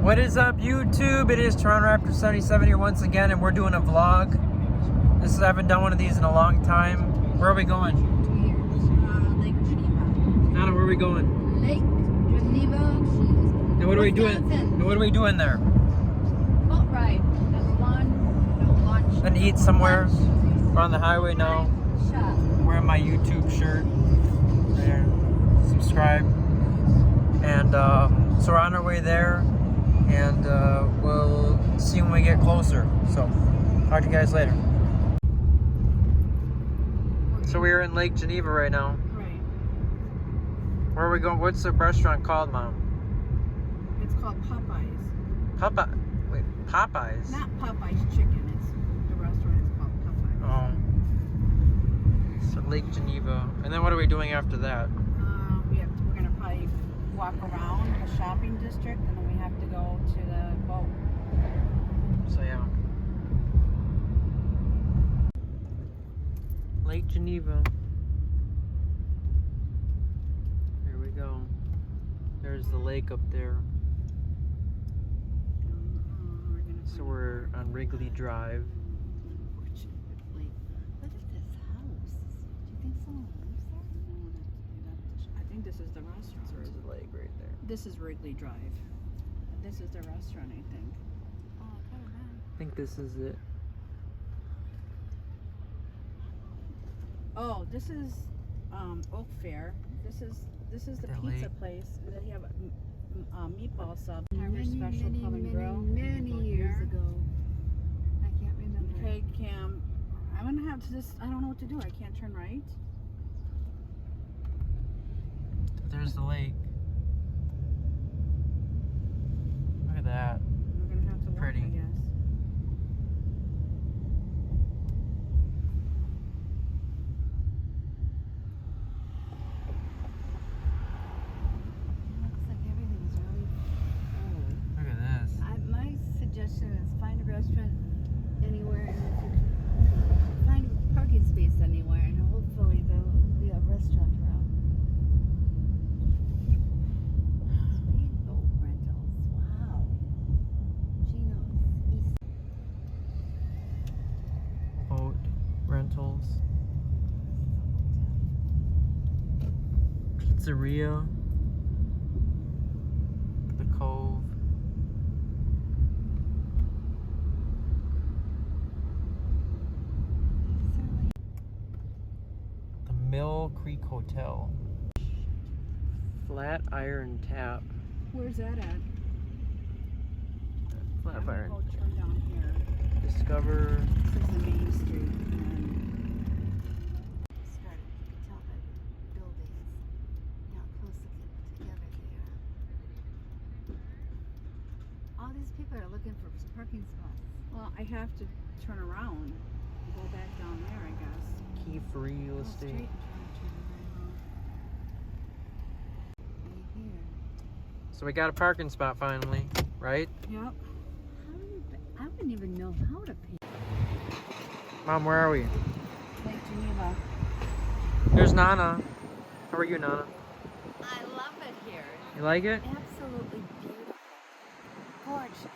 What is up, YouTube? It is Toronto Raptor 77 here once again, and we're doing a vlog. I haven't done one of these in a long time. Where are we going? Lake Geneva. Nana, where are we going? Lake Geneva. And what are we doing? And what are we doing there? Boat ride. And lunch. Then eat somewhere. We're on the highway now. Shop. Wearing my YouTube shirt. There. Subscribe. And so we're on our way there. And we'll see when we get closer. So, talk to you guys later. So we're in Lake Geneva right now. Right. Where are we going? What's the restaurant called, Mom? It's called Popeyes. Popeyes? Not Popeyes Chicken. It's the restaurant is called Popeyes. Oh. So Lake Geneva. And then what are we doing after that? We're gonna probably walk around the shopping district, and then we have to go to the boat. So yeah. Lake Geneva. There we go. There's the lake up there. So we're on Wrigley Drive. Fortunately, look at this house. Do you think someone lives there? I think this is the restaurant. There's the lake right there. This is Wrigley Drive. This is the restaurant, I think. Oh, kind of bad. I think this is it. Oh, this is Oak Fair. This is the pizza place. They have meatball sub. Harvest Special Pub and Grill. Many years ago. I can't remember. Okay, Cam. I'm gonna have to just. I don't know what to do. I can't turn right. There's the lake. Look at that. We're gonna have to walk, Pretty. I guess. Looks like everything's really full. Look at this. My suggestion is find a restaurant anywhere, and if you find a parking space anywhere, and hopefully there'll be a restaurant around. Speedboat rentals. Wow. Gino's East. Boat rentals. Pizzeria. The Cove. The Mill Creek Hotel. Flat Iron Tap. Where's that at? Flat I'm gonna Iron. go turn down here. Discover. This is the main street. And Started. You can tell by the buildings, how close together they are. All these people are looking for parking spots. well, I have to turn around. Go back down there, I guess. Key for Real Go Estate. straight and try to turn around. Right here. So we got a parking spot finally, right? Yep. How do you I wouldn't even know how to pay. Mom, where are we? Lake Geneva. There's Nana. How are you, Nana? I love it here. You like it? Absolutely beautiful. Gorgeous.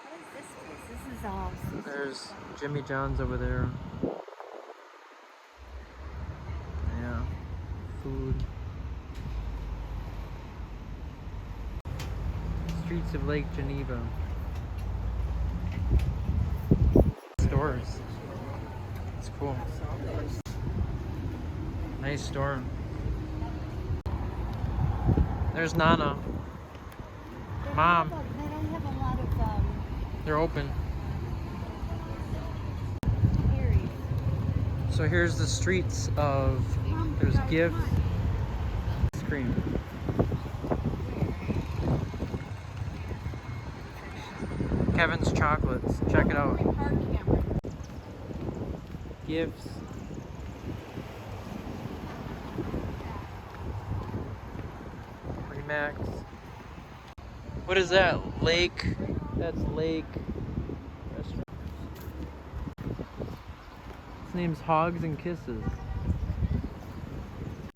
What is this place? This is all. There's Jimmy John's over there. Yeah. Food. Streets of Lake Geneva. Stores. It's cool. Nice store. There's Nana. Mom, They don't have a lot of they're open. areas. So here's the streets of, there's gifts, ice cream. Kevin's Chocolates, check it out. Gifts. Remax. What is that? Lake? That's Lake Restaurant. His name's Hogs and Kisses.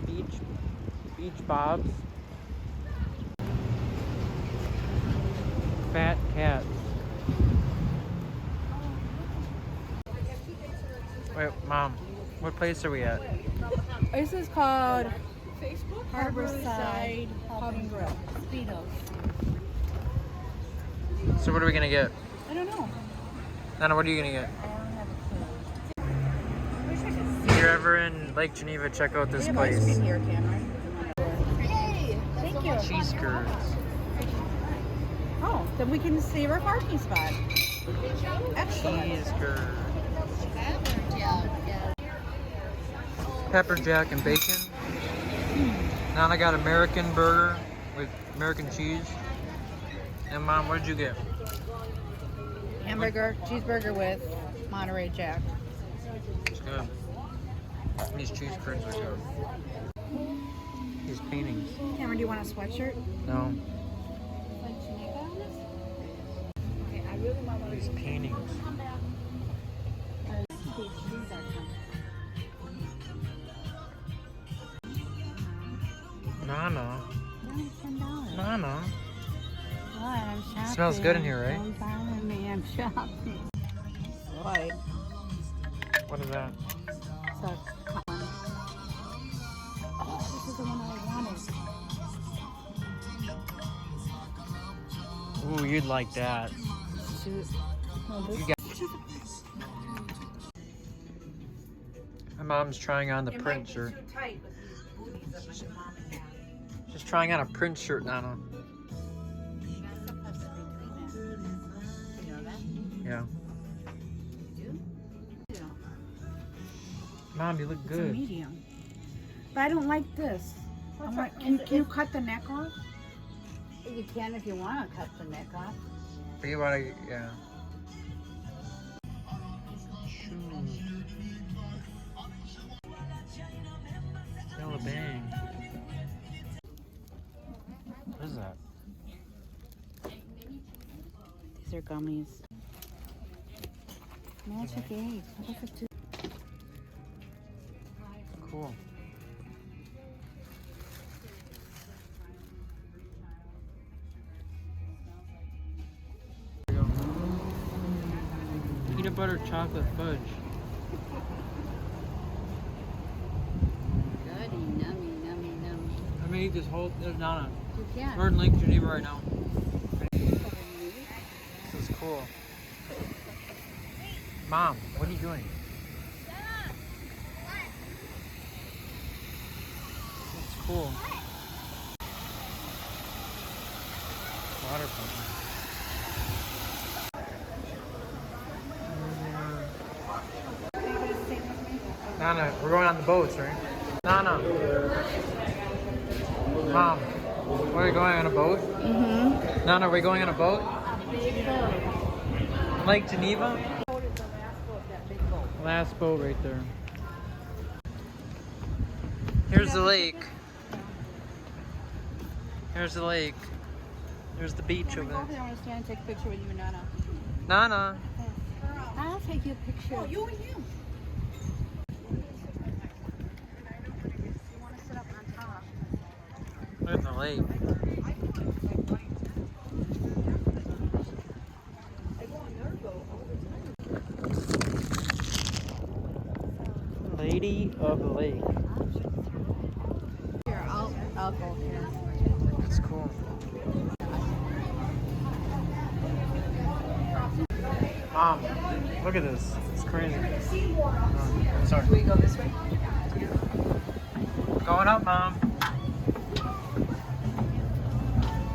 Beach Bob's. Fat cats. Wait, Mom, what place are we at? This is called Harborside Pub and Grill. Speedos. So what are we gonna get? I don't know. Nana, what are you gonna get? I don't have a clue. If you're ever in Lake Geneva, check out this They have ice place. cream here, Cameron. Yay! Thank you. Cheese curds. Oh, then we can save our parking spot. Excellent. Cheese curds. Yeah. Pepper jack and bacon. Nana got American burger with American cheese. And Mom, what did you get? Hamburger, cheeseburger with Monterey Jack. It's good. These cheese curds are good. These paintings. Cameron, do you want a sweatshirt? No. These paintings. Nana. Nana. What? I'm shopping. Smells good in here, right? Don't bother me. I'm shopping. Boy. What is that? So, oh, this is the one I wanted. Ooh, you'd like that. Shoot. No, this You got. My mom's trying on the print shirt. She's trying on a print shirt, Nana. Yeah. Mom, you look It's a good. medium. But I don't like this. Can you cut the neck off? You can if you want to cut the neck off. But you wanna, yeah. Shoes. Yellow bang. What is that? These are gummies. Magic 8. What is it too? Cool. Peanut butter chocolate fudge. Goody, nummy. I'm gonna eat this whole. There's Nana. You can. We're in Lake Geneva right now. This is cool. Mom, what are you doing? That's cool. Water fountain. Nana, we're going on the boats, right? Nana. Mom, are we going on a boat? Mm-hmm. Nana, are we going on a boat? Lake Geneva? Last boat right there. Here's the lake. Here's the lake. There's the beach over I there. want to stand and take a picture with you and Nana. Nana. I'll take you a picture. Oh, you and him. You want to sit up on top. Look at the lake. Lady of the Lake. Here, I'll go here. That's cool. Mom, look at this. It's crazy. Oh, sorry. We go this way. Going up, Mom.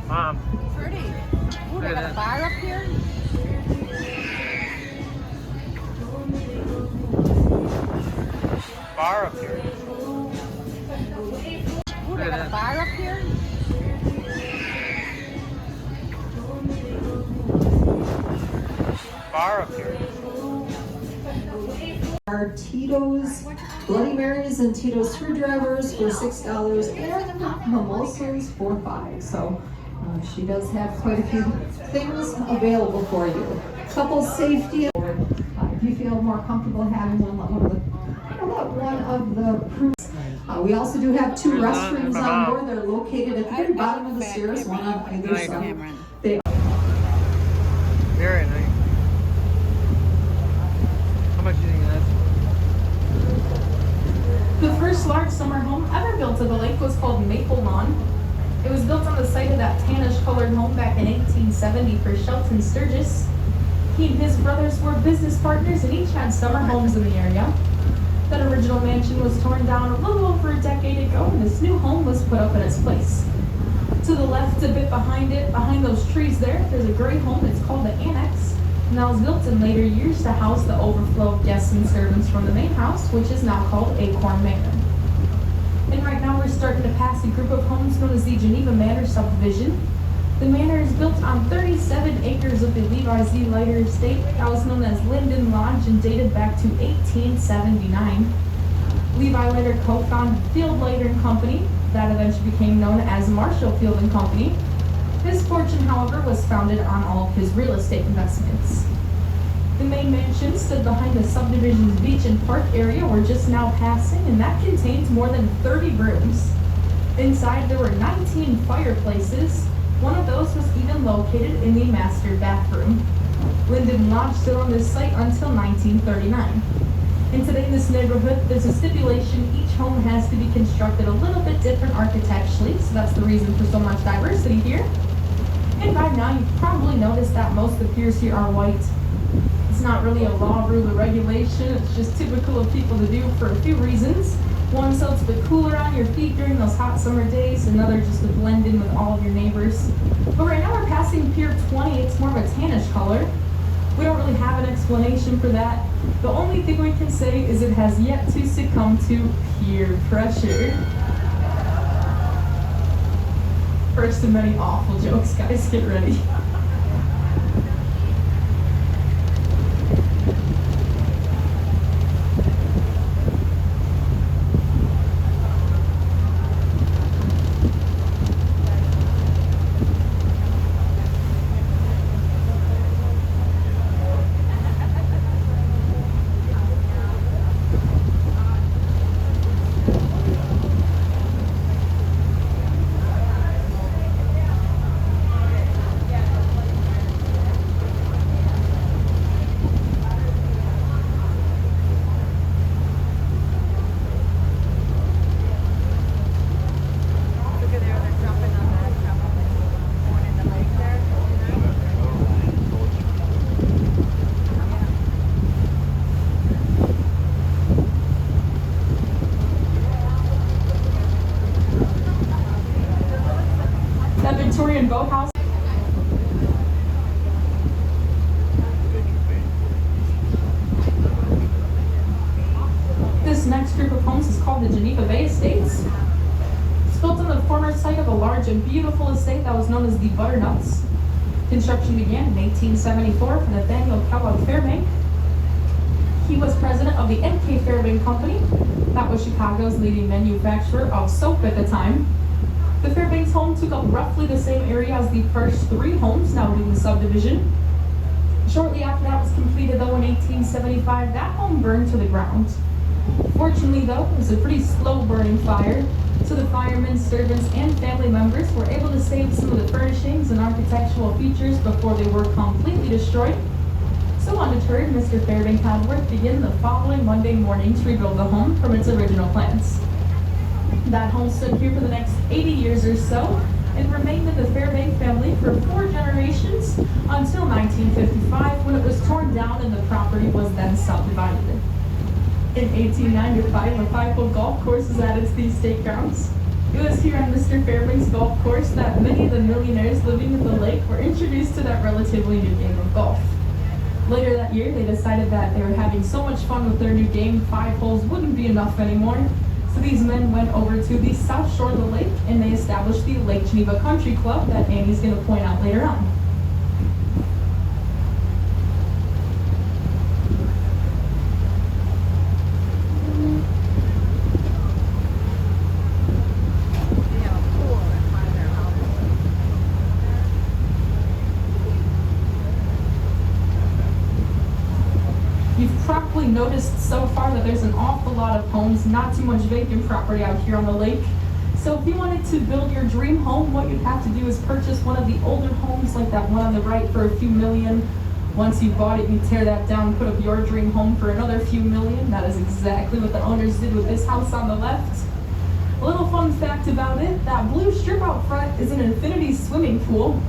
Mom. Pretty. Ooh, Look they at got a that. bar up here. Bar up here. Ooh, they at got a that. bar up here. Bar up here. Are Tito's Bloody Marys and Tito's screwdrivers for $6 and mimosas for $5. So she does have quite a few things available for you. Couple safety. If you feel more comfortable having one of the cruise. We also do have two There's restrooms none. on board. They're located at the very bottom of the stairs, one on either Nice. side. Cameron. They expecting that. The first large summer home ever built at the lake was called Maple Lawn. It was built on the site of that tannish-colored home back in 1870 for Shelton Sturgis. He and his brothers were business partners and each had summer homes in the area. That original mansion was torn down a little over a decade ago and this new home was put up in its place. To the left, a bit behind it, behind those trees there's a gray home. It's called the Annex. And that was built in later years to house the overflow of guests and servants from the main house, which is now called Acorn Manor. And right now we're starting to pass a group of homes known as the Geneva Manor Subdivision. The manor is built on 37 acres of the Levi Z. Leiter estate that was known as Linden Lodge and dated back to 1879. Levi later co-founded Field Leiter and Company, that eventually became known as Marshall Field and Company. His fortune, however, was founded on all of his real estate investments. The main mansion stood behind the subdivision's beach and park area we're just now passing, and that contains more than 30 rooms. Inside there were 19 fireplaces. One of those was even located in the master bathroom. Linden Lodge stood on this site until 1939. And today in this neighborhood, there's a stipulation each home has to be constructed a little bit different architecturally, so that's the reason for so much diversity here. And by now you've probably noticed that most of the piers here are white. It's not really a law, rule, or regulation, it's just typical of people to do for a few reasons. One, so it's a bit cooler on your feet during those hot summer days, another just to blend in with all of your neighbors. But right now we're passing Pier 20, it's more of a tannish color. We don't really have an explanation for that. The only thing we can say is it has yet to succumb to peer pressure. First of many awful jokes, guys, get ready. Victorian boathouse. This next group of homes is called the Geneva Bay Estates. It's built on the former site of a large and beautiful estate that was known as the Butternuts. Construction began in 1874 for Nathaniel Kellogg Fairbank. He was president of the N.K. Fairbank Company. That was Chicago's leading manufacturer of soap at the time. The Fairbanks home took up roughly the same area as the first three homes now in the subdivision. Shortly after that was completed, though, in 1875, that home burned to the ground. Fortunately, though, it was a pretty slow-burning fire, so the firemen, servants, and family members were able to save some of the furnishings and architectural features before they were completely destroyed. So undeterred, Mr. Fairbank had work begin the following Monday morning to rebuild the home from its original plans. That home stood here for the next 80 years or so and remained in the Fairbank family for 4 generations until 1955, when it was torn down and the property was then subdivided. In 1895, a 5-hole golf course was added to the estate grounds. It was here on Mr. Fairbank's golf course that many of the millionaires living at the lake were introduced to that relatively new game of golf. Later that year, they decided that they were having so much fun with their new game, 5 holes wouldn't be enough anymore. So these men went over to the south shore of the lake and they established the Lake Geneva Country Club that Annie's going to point out later on. You've probably noticed so far that there's an awful lot of homes, not too much vacant property out here on the lake. So if you wanted to build your dream home, what you'd have to do is purchase one of the older homes like that one on the right for a few million, Once you bought it, you tear that down, put up your dream home for another few million. That is exactly what the owners did with this house on the left. A little fun fact about it, that blue strip out front is an infinity swimming pool.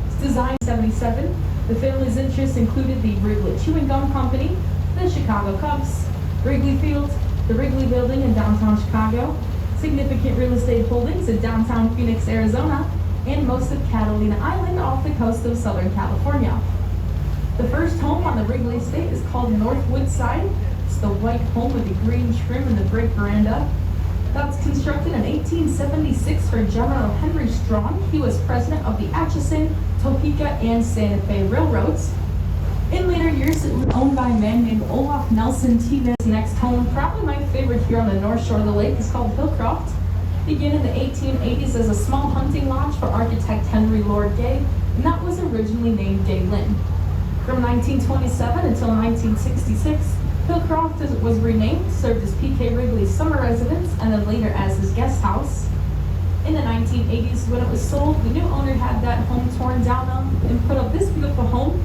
It's designed in 1977. The family's interests included the Wrigley Chewing Gum Company, the Chicago Cubs, Wrigley Field, the Wrigley Building in downtown Chicago, significant real estate holdings in downtown Phoenix, Arizona, and most of Catalina Island off the coast of Southern California. The first home on the Wrigley estate is called Northwoodside. It's the white home with the green trim and the brick veranda. That was constructed in 1876 for General Henry Strong. He was president of the Atchison, Topeka, and Santa Fe railroads. In later years, it was owned by a man named Olaf Nelson T. His next home, probably my favorite here on the north shore of the lake, is called Hillcroft. Began in the 1880s as a small hunting lodge for architect Henry Lord Gay, and that was originally named Gay Lynn. From 1927 until 1966, Hillcroft was renamed, served as P.K. Wrigley's summer residence, and then later as his guest house. In the 1980s, when it was sold, the new owner had that home torn down and put up this beautiful home,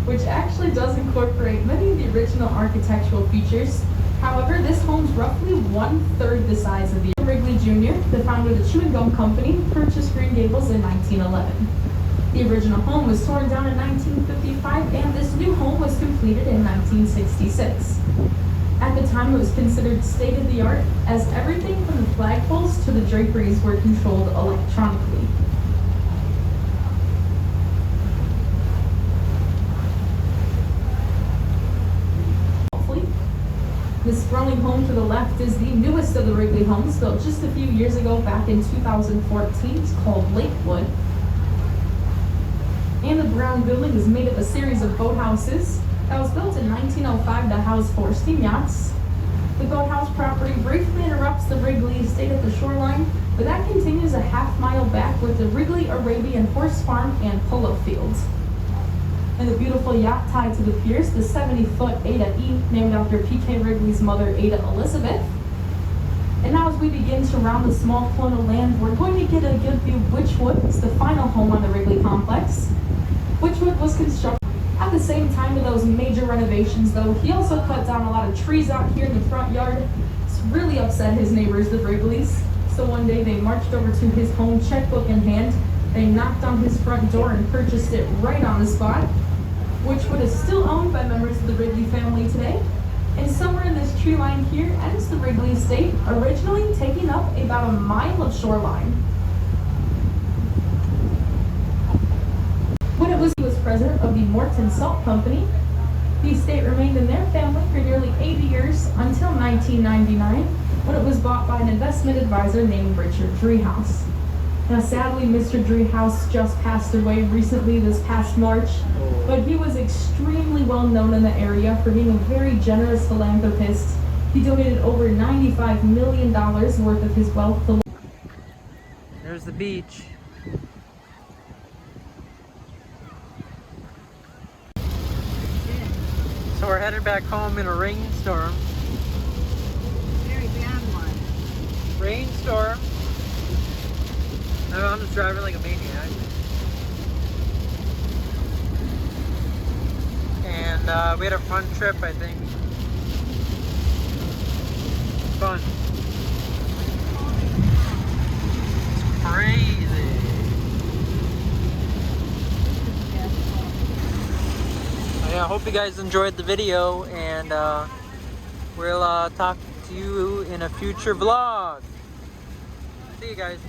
which actually does incorporate many of the original architectural features. However, this home's roughly 1/3 the size of the Wrigley Jr., the founder of the chewing gum company, purchased Green Gables in 1911. The original home was torn down in 1955, and this new home was completed in 1966. At the time, it was considered state-of-the-art, as everything from the flagpoles to the draperies were controlled electronically. This sprawling home to the left is the newest of the Wrigley homes, built just a few years ago, back in 2014. It's called Lakewood. And the brown building is made of a series of boathouses that was built in 1905 to house 4 steam yachts. The boathouse property briefly interrupts the Wrigley estate at the shoreline, but that continues a half-mile back with the Wrigley Arabian Horse Farm and polo fields. And the beautiful yacht tied to the piers, the 70-foot Ada E, named after P.K. Wrigley's mother, Ada Elizabeth. And now as we begin to round the small colonial land, we're going to get a good view of Witchwood. It's the final home on the Wrigley complex. Witchwood was constructed at the same time of those major renovations, though. He also cut down a lot of trees out here in the front yard. It's really upset his neighbors, the Wrigleys. So one day they marched over to his home, checkbook in hand. They knocked on his front door and purchased it right on the spot. Witchwood is still owned by members of the Wrigley family today. And somewhere in this tree line here ends the Wrigley estate, originally taking up about a mile of shoreline. When he was president of the Morton Salt Company, the estate remained in their family for nearly 80 years until 1999, when it was bought by an investment advisor named Richard Driehaus. Now sadly, Mr. Driehaus just passed away recently this past March, but he was extremely well known in the area for being a very generous philanthropist. He donated over $95 million worth of his wealth to... There's the beach. So we're headed back home in a rainstorm. Very bad one. Rainstorm. I'm just driving like a maniac. And we had a fun trip, I think. Fun. It's crazy. Yeah, I hope you guys enjoyed the video, and we'll talk to you in a future vlog. See you guys.